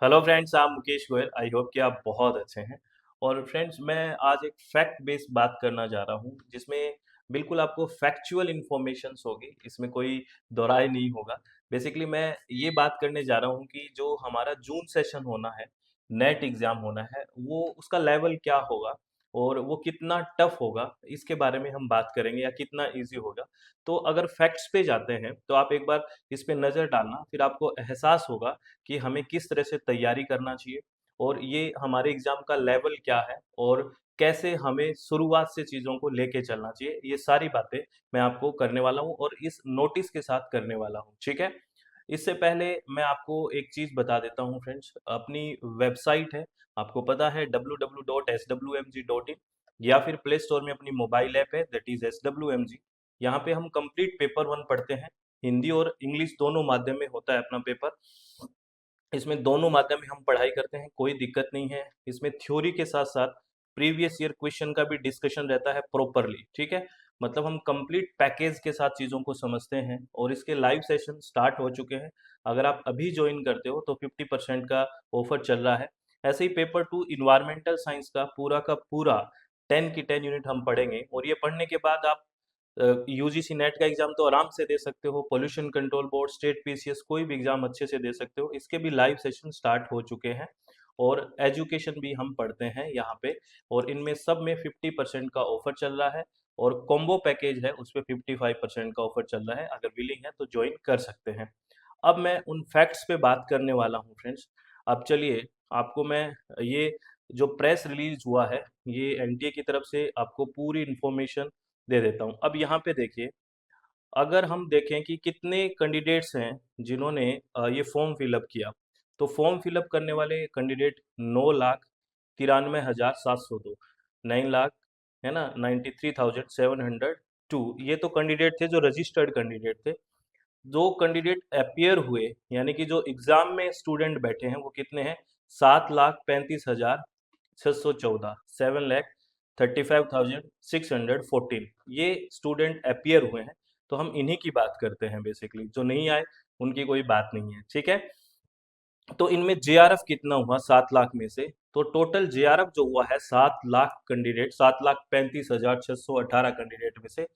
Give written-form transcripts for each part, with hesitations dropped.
Hello friends, आप Mukesh Goyal. I hope कि आप बहुत अच्छे हैं। और फ्रेंड्स, मैं आज एक फैक्ट बेस्ड बात करना जा रहा हूँ जिसमें बिल्कुल आपको फैक्चुअल इन्फॉर्मेशंस होगी, इसमें कोई दोराय नहीं होगा। बेसिकली मैं ये बात करने जा रहा हूँ कि जो हमारा जून सेशन होना है, नेट एग्ज़ाम होना है, वो उसका लेवल क्या होगा और वो कितना टफ होगा, इसके बारे में हम बात करेंगे या कितना ईज़ी होगा। तो अगर फैक्ट्स पे जाते हैं, तो आप एक बार इस पे नज़र डालना, फिर आपको एहसास होगा कि हमें किस तरह से तैयारी करना चाहिए और ये हमारे एग्ज़ाम का लेवल क्या है और कैसे हमें शुरुआत से चीज़ों को लेके चलना चाहिए। ये सारी बातें मैं आपको करने वाला हूँ और इस नोटिस के साथ करने वाला हूँ, ठीक है? इससे पहले मैं आपको एक चीज़ बता देता हूँ फ्रेंड्स, अपनी वेबसाइट है, आपको पता है www.swmg.in, या फिर प्ले स्टोर में अपनी मोबाइल ऐप है दैट इज़ SWMG। यहाँ पे हम कंप्लीट पेपर 1 पढ़ते हैं, हिंदी और इंग्लिश दोनों माध्यम में होता है अपना पेपर। इसमें दोनों माध्यम में हम पढ़ाई करते हैं, कोई दिक्कत नहीं है। इसमें थ्योरी के साथ-साथ प्रीवियस ईयर क्वेश्चन का भी डिस्कशन रहता है प्रॉपरली, ठीक है? मतलब हम कंप्लीट पैकेज के साथ चीज़ों को समझते हैं और इसके लाइव सेशन स्टार्ट हो चुके हैं। अगर आप अभी जॉइन करते हो तो 50% का ऑफर चल रहा है। ऐसे ही पेपर 2 एनवायरमेंटल साइंस का पूरा 10 की 10 यूनिट हम पढ़ेंगे और ये पढ़ने के बाद आप यूजीसी नेट का एग्जाम तो आराम से दे सकते हो, pollution control board, state PCS कोई भी एग्जाम अच्छे से दे सकते हो। इसके भी लाइव सेशन स्टार्ट हो चुके हैं और एजुकेशन भी हम पढ़ते हैं यहाँ पे, और इनमें सब में 50% का ऑफर चल रहा है और कॉम्बो पैकेज है उस पे 55% का ऑफर चल रहा है। अगर विलिंग है तो ज्वाइन कर सकते हैं। अब मैं उन फैक्ट्स पे बात करने वाला हूँ फ्रेंड्स। अब चलिए, आपको मैं ये जो प्रेस रिलीज हुआ है, ये एनटीए की तरफ से आपको पूरी इन्फॉर्मेशन दे देता हूँ। अब यहाँ पे देखिए, अगर हम देखें कि कितने कैंडिडेट्स हैं जिन्होंने ये फॉर्म फिलअप किया, तो फॉर्म फिलअप करने वाले कैंडिडेट 9,93,702, 9 लाख, है ना, 93,702, ये तो कैंडिडेट थे जो रजिस्टर्ड कैंडिडेट थे। जो कैंडिडेट अपीयर हुए, यानी कि जो एग्जाम में स्टूडेंट बैठे हैं, वो कितने हैं? 7,35,614, 7,35,614, ये स्टूडेंट अपीयर हुए हैं। तो हम इन्हीं की बात करते हैं बेसिकली, जो नहीं आए उनकी कोई बात नहीं है, ठीक है? तो इनमें जेआरएफ कितना हुआ 7 लाख में से? तो टोटल जेआरएफ जो हुआ है 7 लाख कैंडिडेट, 7,35,618 कैंडिडेट में से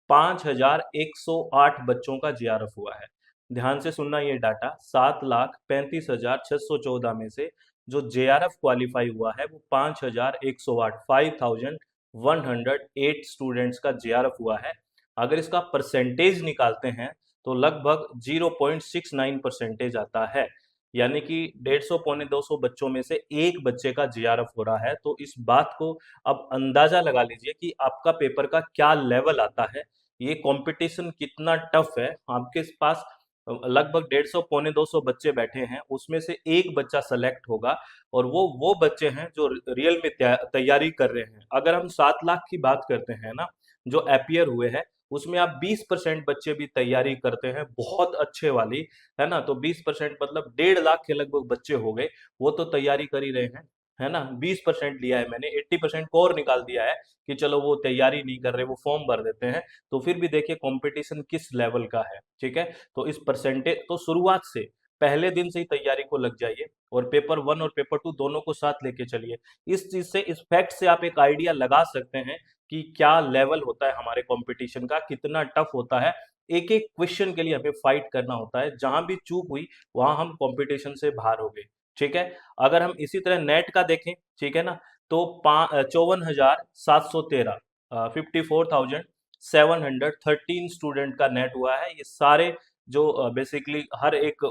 5,108 बच्चों का जेआरएफ हुआ है। ध्यान से सुनना ये डाटा, 7,35,614 में से जो जेआरएफ क्वालिफाई हुआ है वो 5,108, 5,108 स्टूडेंट्स का जेआरएफ हुआ है। अगर इसका परसेंटेज निकालते हैं तो लगभग 0.69 परसेंटेज आता है, यानी कि 150 पौने 200 बच्चों में से एक बच्चे का जेआरएफ हो रहा है। तो इस बात को अब अंदाजा लगा लीजिए कि आपका पेपर का क्या लेवल आता है, ये कंपटीशन कितना टफ है। आपके पास लगभग 150 पौने 200 बच्चे बैठे हैं, उसमें से एक बच्चा सेलेक्ट होगा और वो बच्चे हैं जो रियल में तैयारी कर रहे हैं। अगर हम 7 लाख की बात करते हैं ना, जो अपीयर हुए हैं, उसमें आप 20% बच्चे भी तैयारी करते हैं बहुत अच्छे वाली, है ना? तो 20% मतलब 1.5 लाख के लगभग बच्चे हो गए, वो तो तैयारी कर ही रहे हैं, है ना? 20% लिया है मैंने, 80% को और निकाल दिया है कि चलो वो तैयारी नहीं कर रहे, वो फॉर्म भर देते हैं। तो फिर भी देखिए कंपटीशन किस लेवल का है, ठीक है? तो इस परसेंटेज तो शुरुआत से, पहले दिन से ही तैयारी को लग जाइए और पेपर 1 और पेपर 2 दोनों को साथ लेके चलिए। इस चीज़ से, इस फैक्ट से आप एक आइडिया लगा सकते हैं कि क्या लेवल होता है हमारे कंपटीशन का, कितना टफ होता है। एक-एक क्वेश्चन के लिए हमें फाइट करना होता है, जहाँ भी चूक हुई, वहाँ हम कंपटीशन से बाहर हो गए, ठीक है? अगर हम इसी तरह नेट का देखें, ठीक है ना? तो 54,713, 54,713 स्टूडेंट का नेट हुआ है। ये सारे जो बेसिकली हर एक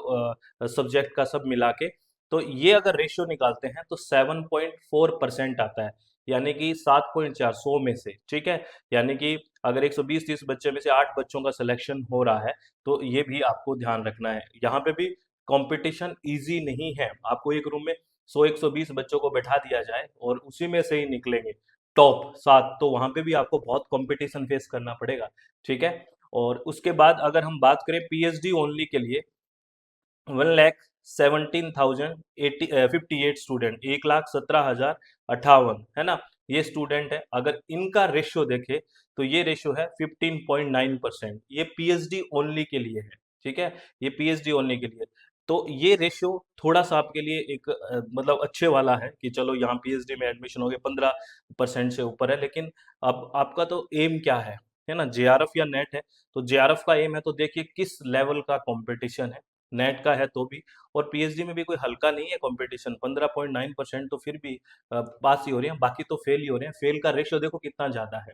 सब्जेक्ट का सब मिला के, तो ये अगर रेशियो निकालते हैं तो 7.4% आता है, यानी कि 7.4 100 में से, ठीक है? यानी कि अगर 120-30 बच्चे में से 8 बच्चों का सिलेक्शन हो रहा है, तो ये भी आपको ध्यान रखना है। यहाँ पे भी कंपटीशन ईज़ी नहीं है। आपको एक रूम में 100-120 बच्चों को बैठा दिया जाए और उसी में से ही निकलेंगे टॉप 7, तो वहाँ पे भी आपको बहुत कंपटीशन फेस करना पड़ेगा, ठीक है? और उसके बाद अगर हम बात करें पीएचडी ओनली के लिए, 1,17,058 स्टूडेंट, 1,17,058, है ना? ये स्टूडेंट है। अगर इनका रेशियो देखें तो ये रेशियो है 15.9%। ये पीएचडी ओनली के लिए है, ठीक है? ये पीएचडी ओनली के लिए। तो ये रेशियो थोड़ा-सा आपके लिए एक मतलब अच्छे वाला है कि चलो यहाँ पीएचडी में एडमिशन हो गए 15% से ऊपर है, लेकिन अब आपका तो एम क्या है ना? जेआरएफ या नेट है, तो जेआरएफ का एम है तो देखिए किस लेवल का कॉम्पिटिशन है, नेट का है तो भी, और पीएचडी में भी कोई हल्का नहीं है कॉम्पिटिशन, 15.9% तो फिर भी पास ही हो रहे हैं, बाकी तो फेल ही हो रहे हैं, फेल का रेशियो देखो कितना ज़्यादा है।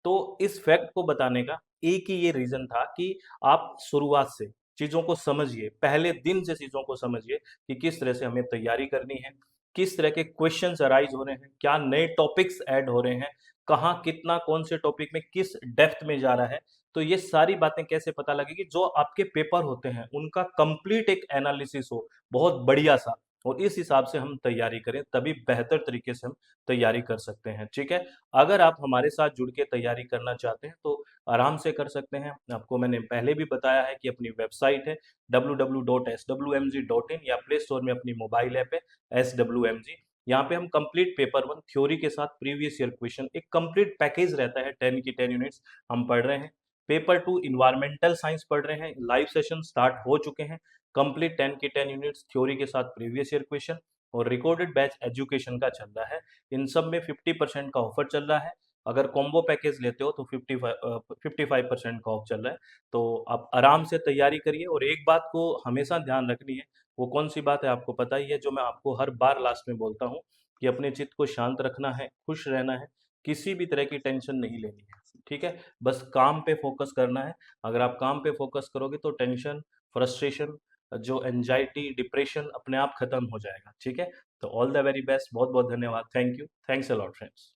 तो इस फैक्ट को बताने का एक ही ये रीज़न था कि आप शुरुआत से चीज़ों को समझिए, पहले दिन से चीज़ों को समझिए कि किस तरह से हमें तैयारी करनी है, किस तरह के क्वेश्चन्स अराइज़ हो रहे हैं, क्या नए टॉपिक्स ऐड हो रहे हैं, कहाँ कितना कौन से टॉपिक में किस डेप्थ में जा रहा है। तो ये सारी बातें कैसे पता लगेगी, जो आपके पेपर होते हैं, उनका कंप्लीट एक एनालिसिस हो, बहुत बढ़िया-सा, और इस हिसाब से हम तैयारी करें, तभी बेहतर तरीके से हम तैयारी कर सकते हैं, ठीक है? अगर आप हमारे साथ जुड़ के तैयारी करना चाहते हैं तो आराम से कर सकते हैं। आपको मैंने पहले भी बताया है कि अपनी वेबसाइट है www.swmg.in या प्ले स्टोर में अपनी मोबाइल ऐप है SWMG। यहाँ पे हम कंप्लीट पेपर 1 थ्योरी के साथ प्रीवियस ईयर क्वेश्चन एक कंप्लीट पैकेज रहता है 10 की 10 यूनिट्स हम पढ़ रहे हैं। पेपर 2 इन्वायरमेंटल साइंस पढ़ रहे हैं, लाइव सेशन स्टार्ट हो चुके हैं। कंप्लीट 10 की 10 यूनिट्स थ्योरी के साथ प्रीवियस ईयर क्वेश्चन और रिकॉर्डेड बैच एजुकेशन का चल रहा है। इन सब में 50% का ऑफर चल रहा है। अगर कॉम्बो पैकेज लेते हो तो 55% का ऑफ चल रहा है। तो आप आराम से तैयारी करिए, और एक बात को हमेशा ध्यान रखनी है, वो कौन-सी बात है आपको पता ही है, जो मैं आपको हर बार लास्ट में बोलता हूँ कि अपने चित्त को शांत रखना है, खुश रहना है, किसी भी तरह की टेंशन नहीं लेनी है, ठीक है? बस काम पे फ़ोकस करना है। अगर आप काम पे फ़ोकस करोगे तो टेंशन, फ्रस्ट्रेशन, जो एंग्ज़ायटी, डिप्रेशन अपने आप खत्म हो जाएगा, ठीक है? तो ऑल द वेरी बेस्ट, बहुत-बहुत धन्यवाद। Thank you. Thanks a lot friends.